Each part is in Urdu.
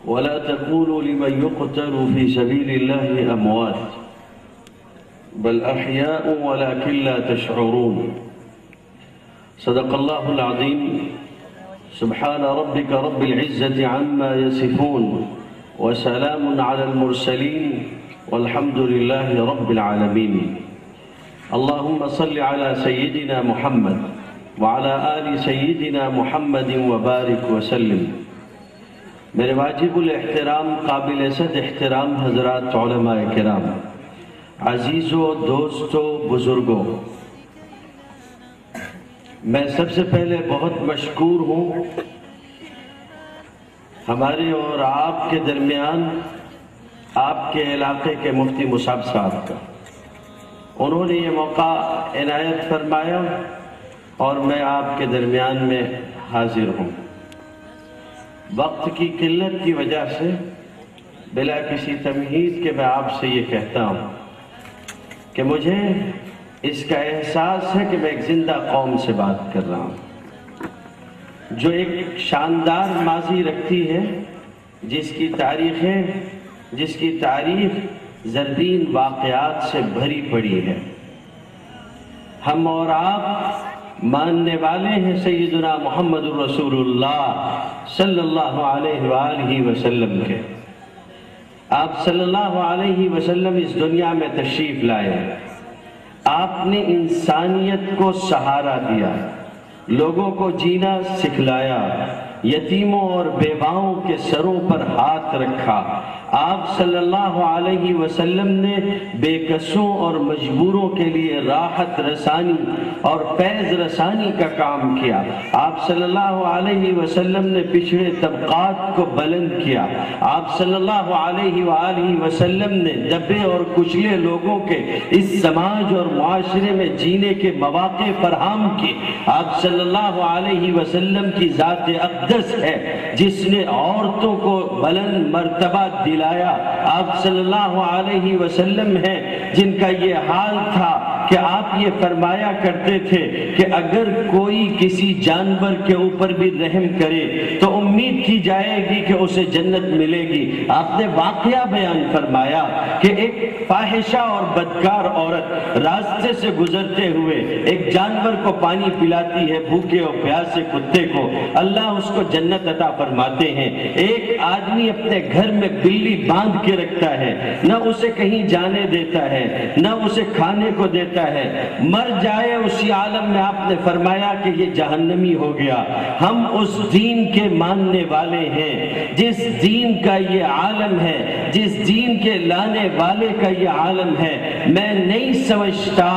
ولا تقولوا لمن يقتل في سبيل الله أموات بل أحياء ولكن لا تشعرون صدق الله العظيم سبحان ربك رب العزة عما يصفون وسلام على المرسلين والحمد لله رب العالمين اللهم صل على سيدنا محمد وعلى آل سيدنا محمد وبارك وسلم۔ میرے واجب الاحترام قابل صد احترام حضرات علماء کرام، عزیزوں، دوستوں، بزرگوں، میں سب سے پہلے بہت مشکور ہوں ہمارے اور آپ کے درمیان آپ کے علاقے کے مفتی مصعب صاحب کا۔ انہوں نے یہ موقع عنایت فرمایا اور میں آپ کے درمیان میں حاضر ہوں۔ وقت کی قلت کی وجہ سے بلا کسی تمہید کے میں آپ سے یہ کہتا ہوں کہ مجھے اس کا احساس ہے کہ میں ایک زندہ قوم سے بات کر رہا ہوں جو ایک شاندار ماضی رکھتی ہے، جس کی تاریخ زرین واقعات سے بھری پڑی ہے۔ ہم اور آپ ماننے والے ہیں سیدنا محمد رسول اللہ صلی اللہ علیہ وآلہ وسلم کے۔ آپ صلی اللہ علیہ وسلم اس دنیا میں تشریف لائے، آپ نے انسانیت کو سہارا دیا، لوگوں کو جینا سکھلایا، یتیموں اور بیواؤں کے سروں پر ہاتھ رکھا۔ آپ صلی اللہ علیہ وسلم نے بے کسوں اور مجبوروں کے لیے راحت رسانی اور فیض رسانی کا کام کیا۔ آپ صلی اللہ علیہ وسلم نے پچھڑے طبقات کو بلند کیا۔ آپ صلی اللہ علیہ وآلہ وسلم نے دبے اور کچلے لوگوں کے اس سماج اور معاشرے میں جینے کے مواقع فراہم کیے۔ آپ صلی اللہ علیہ وسلم کی ذات اقدس ہے جس نے عورتوں کو بلند مرتبہ دلایا۔ آپ صلی اللہ علیہ وسلم ہیں جن کا یہ حال تھا کہ آپ یہ فرمایا کرتے تھے کہ اگر کوئی کسی جانور کے اوپر بھی رحم کرے تو امید کی جائے گی کہ اسے جنت ملے گی۔ آپ نے واقعہ بیان فرمایا کہ ایک فاحشہ اور بدکار عورت راستے سے گزرتے ہوئے ایک جانور کو پانی پلاتی ہے، بھوکے اور پیاسے کتے کو، اللہ اس کو جنت عطا فرماتے ہیں۔ ایک آدمی اپنے گھر میں بلی باندھ کے رکھتا ہے، نہ اسے کہیں جانے دیتا ہے، نہ اسے کھانے کو دیتا ہے، مر جائے اسی عالم میں آپ نے فرمایا کہ یہ جہنمی ہو گیا۔ ہم اس دین کے ماننے والے ہیں جس دین کا یہ عالم ہے، جس دین کے لانے والے کا یہ عالم ہے۔ میں نہیں سمجھتا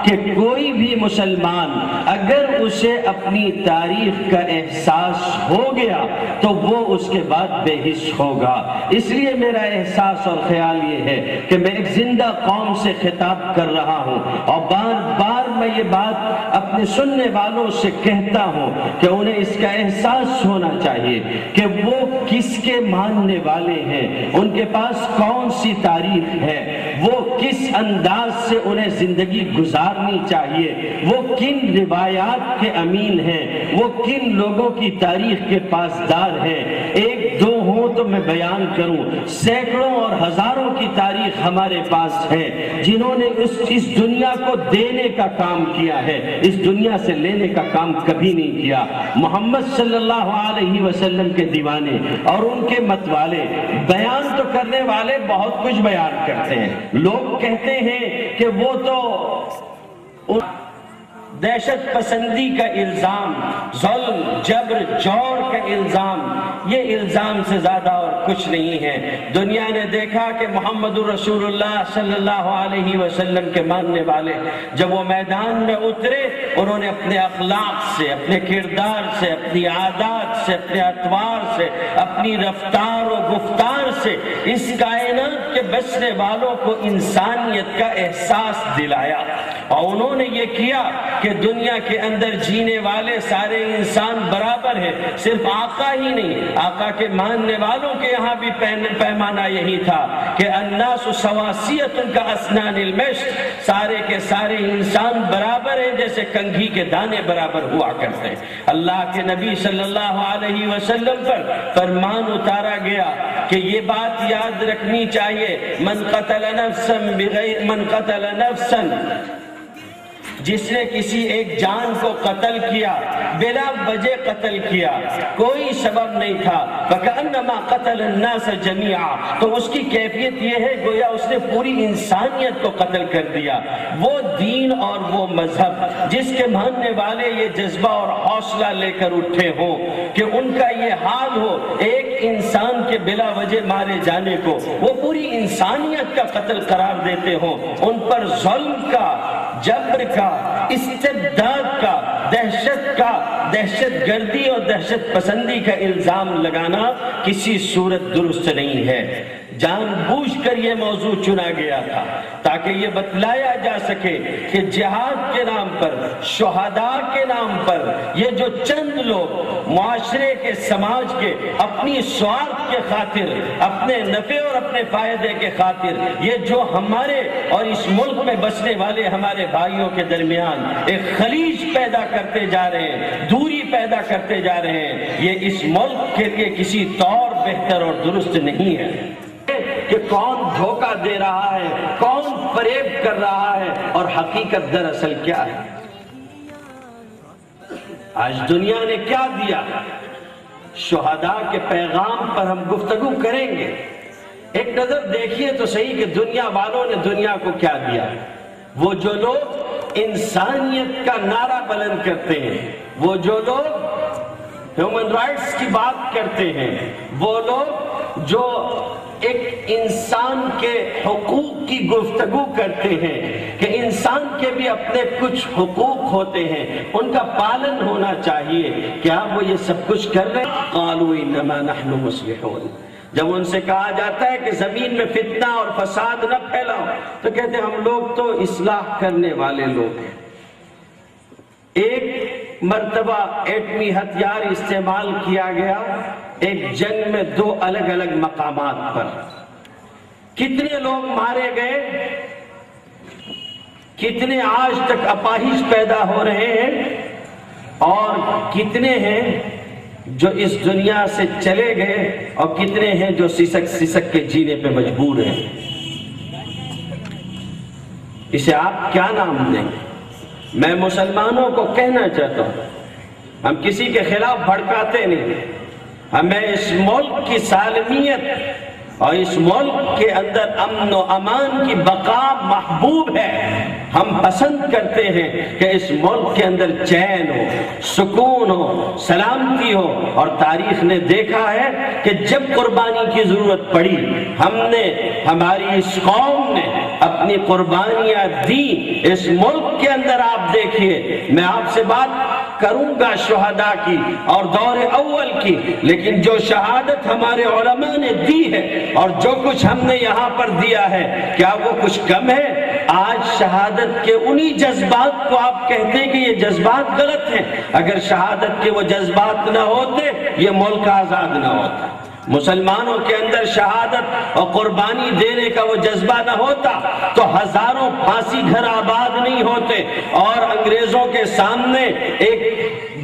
کہ کوئی بھی مسلمان اگر اسے اپنی تاریخ کا احساس ہو گیا تو وہ اس کے بعد بے حس ہوگا۔ اس لیے میرا احساس اور خیال یہ ہے کہ میں ایک زندہ قوم سے خطاب کر رہا ہوں اور بار بار میں یہ بات اپنے سننے والوں سے کہتا ہوں کہ انہیں اس کا احساس ہونا چاہیے کہ وہ کس کے ماننے والے ہیں، ان کے پاس کون سی تاریخ ہے، وہ کس انداز سے انہیں زندگی گزارنی چاہیے، وہ کن روایات کے امین ہیں، وہ کن لوگوں کی تاریخ کے پاسدار ہیں۔ ایک دو ہوں تو میں بیان کروں، سینکڑوں اور ہزاروں کی تاریخ ہمارے پاس ہے جنہوں نے اس دنیا کو دینے کا کام کیا ہے، اس دنیا سے لینے کا کام کبھی نہیں کیا۔ محمد صلی اللہ علیہ وسلم کے دیوانے اور ان کے مت والے بیان تو کرنے والے بہت کچھ بیان کرتے ہیں۔ لوگ کہتے ہیں کہ وہ تو دہشت پسندی کا الزام، ظلم، جبر، جور کا الزام، یہ الزام سے زیادہ اور کچھ نہیں ہے۔ دنیا نے دیکھا کہ محمد رسول اللہ صلی اللہ علیہ وسلم کے ماننے والے جب وہ میدان میں اترے، انہوں نے اپنے اخلاق سے، اپنے کردار سے، اپنی عادات سے، اپنے اطوار سے، اپنی رفتار و گفتار سے اس کائنات کے بسنے والوں کو انسانیت کا احساس دلایا۔ اور انہوں نے یہ کیا کہ دنیا کے اندر جینے والے سارے انسان برابر ہیں، صرف آقا ہی نہیں، آقا کے ماننے والوں کے یہاں بھی پیمانہ یہی تھا کہ الناس سواسیۃ کا اسنان المشط، سارے کے سارے انسان برابر ہیں جیسے کنگھی کے دانے برابر ہوا کرتے ہیں۔ اللہ کے نبی صلی اللہ علیہ وسلم پر فرمان اتارا گیا کہ یہ بات یاد رکھنی چاہیے، من قتل نفسا جس نے کسی ایک جان کو قتل کیا، بلا وجہ قتل کیا، کوئی سبب نہیں تھا، فَكَأَنَّمَا قَتَلَ النَّاسَ جَمِيعًا، تو اس کی کیفیت یہ ہے گویا اس نے پوری انسانیت کو قتل کر دیا۔ وہ دین اور وہ مذہب جس کے ماننے والے یہ جذبہ اور حوصلہ لے کر اٹھے ہوں کہ ان کا یہ حال ہو ایک انسان کے بلا وجہ مارے جانے کو وہ پوری انسانیت کا قتل قرار دیتے ہوں، ان پر ظلم کا، جبر کا، استبداد کا، دہشت گردی اور دہشت پسندی کا الزام لگانا کسی صورت درست نہیں ہے۔ جان بوجھ کر یہ موضوع چنا گیا تھا تاکہ یہ بتلایا جا سکے کہ جہاد کے نام پر، شہداء کے نام پر یہ جو چند لوگ معاشرے کے، سماج کے اپنی سوارتھ کے خاطر، اپنے نفع اور اپنے فائدے کے خاطر یہ جو ہمارے اور اس ملک میں بسنے والے ہمارے بھائیوں کے درمیان ایک خلیج پیدا کرتے جا رہے ہیں، دوری پیدا کرتے جا رہے ہیں، یہ اس ملک کے لیے کسی طور بہتر اور درست نہیں ہے کہ کون دھوکہ دے رہا ہے، کون فریب کر رہا ہے اور حقیقت دراصل کیا ہے۔ آج دنیا نے کیا دیا، شہداء کے پیغام پر ہم گفتگو کریں گے۔ ایک نظر دیکھیے تو صحیح کہ دنیا والوں نے دنیا کو کیا دیا۔ وہ جو لوگ انسانیت کا نعرہ بلند کرتے ہیں، وہ جو لوگ ہیومن رائٹس کی بات کرتے ہیں، وہ لوگ جو ایک انسان کے حقوق کی گفتگو کرتے ہیں کہ انسان کے بھی اپنے کچھ حقوق ہوتے ہیں، ان کا پالن ہونا چاہیے، کیا وہ یہ سب کچھ کر رہے ہیں؟ قالوا انما نحن مصلحون۔ جب ان سے کہا جاتا ہے کہ زمین میں فتنہ اور فساد نہ پھیلاؤ تو کہتے ہیں ہم لوگ تو اصلاح کرنے والے لوگ ہیں۔ ایک مرتبہ ایٹمی ہتھیار استعمال کیا گیا ایک جنگ میں، دو الگ الگ مقامات پر، کتنے لوگ مارے گئے، کتنے آج تک اپاہج پیدا ہو رہے ہیں، اور کتنے ہیں جو اس دنیا سے چلے گئے، اور کتنے ہیں جو سسک سسک کے جینے پہ مجبور ہیں۔ اسے آپ کیا نام دیں گے؟ میں مسلمانوں کو کہنا چاہتا ہوں، ہم کسی کے خلاف بھڑکاتے نہیں، ہمیں اس ملک کی سالمیت اور اس ملک کے اندر امن و امان کی بقا محبوب ہے۔ ہم پسند کرتے ہیں کہ اس ملک کے اندر چین ہو، سکون ہو، سلامتی ہو، اور تاریخ نے دیکھا ہے کہ جب قربانی کی ضرورت پڑی ہماری اس قوم نے اپنی قربانیاں دی۔ اس ملک کے اندر آپ دیکھیے، میں آپ سے بات کروں گا شہداء کی اور دور اول کی، لیکن جو شہادت ہمارے علماء نے دی ہے اور جو کچھ ہم نے یہاں پر دیا ہے، کیا وہ کچھ کم ہے؟ آج شہادت کے انہی جذبات کو آپ کہتے ہیں کہ یہ جذبات غلط ہیں۔ اگر شہادت کے وہ جذبات نہ ہوتے یہ ملک آزاد نہ ہوتا، مسلمانوں کے اندر شہادت اور قربانی دینے کا وہ جذبہ نہ ہوتا تو ہزاروں پھانسی گھر آباد نہیں ہوتے، اور انگریزوں کے سامنے ایک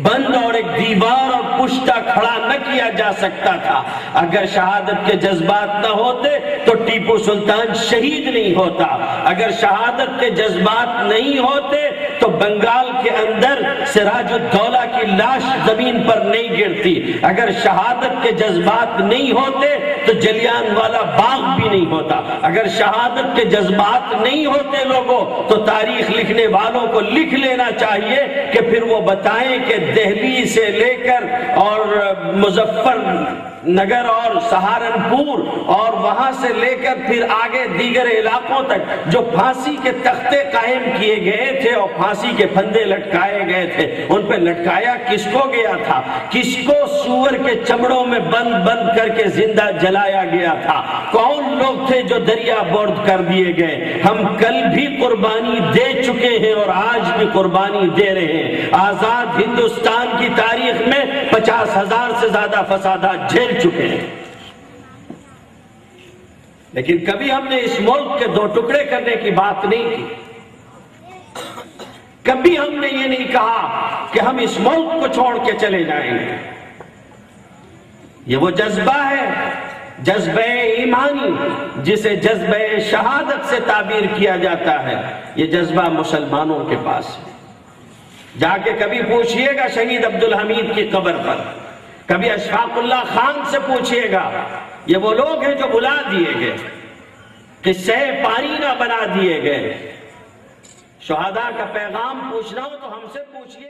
بند اور ایک دیوار اور پشتہ کھڑا نہ کیا جا سکتا تھا۔ اگر شہادت کے جذبات نہ ہوتے تو ٹیپو سلطان شہید نہیں ہوتا، اگر شہادت کے جذبات نہیں ہوتے تو بنگال کے اندر سراج الدولہ کی لاش زمین پر نہیں گرتی، اگر شہادت کے جذبات نہیں ہوتے تو جلیان والا باغ بھی نہیں ہوتا، اگر شہادت کے جذبات نہیں ہوتے لوگوں تو تاریخ لکھنے والوں کو لکھ لینا چاہیے کہ پھر وہ بتائیں کہ دہلی سے لے کر اور نگر اور سہارنپور اور وہاں سے لے کر پھر آگے دیگر علاقوں تک جو پھانسی کے تختے قائم کیے گئے تھے اور پھانسی کے پھندے لٹکائے گئے تھے، ان پہ لٹکایا کس کو گیا تھا؟ کس کو سور کے چمڑوں میں بند کر کے زندہ جلایا گیا تھا؟ کون لوگ تھے جو دریا برد کر دیے گئے؟ ہم کل بھی قربانی دے چکے ہیں اور آج بھی قربانی دے رہے ہیں۔ آزاد ہندوستان کی تاریخ میں 50,000 سے زیادہ فسادات جھیل چکے ہیں، لیکن کبھی ہم نے اس ملک کے 2 ٹکڑے کرنے کی بات نہیں کی۔ کبھی ہم نے یہ نہیں کہا کہ ہم اس ملک کو چھوڑ کے چلے جائیں گے۔ یہ وہ جذبہ ہے، جذبہ ایمانی، جسے جذبہ شہادت سے تعبیر کیا جاتا ہے، یہ جذبہ مسلمانوں کے پاس ہے۔ جا کے کبھی پوچھئے گا شہید عبدالحمید کی قبر پر، کبھی اشفاق اللہ خان سے پوچھئے گا، یہ وہ لوگ ہیں جو بلا دیے گئے، قصے پانی نہ بنا دیے گئے۔ شہداء کا پیغام پوچھنا ہو تو ہم سے پوچھئے۔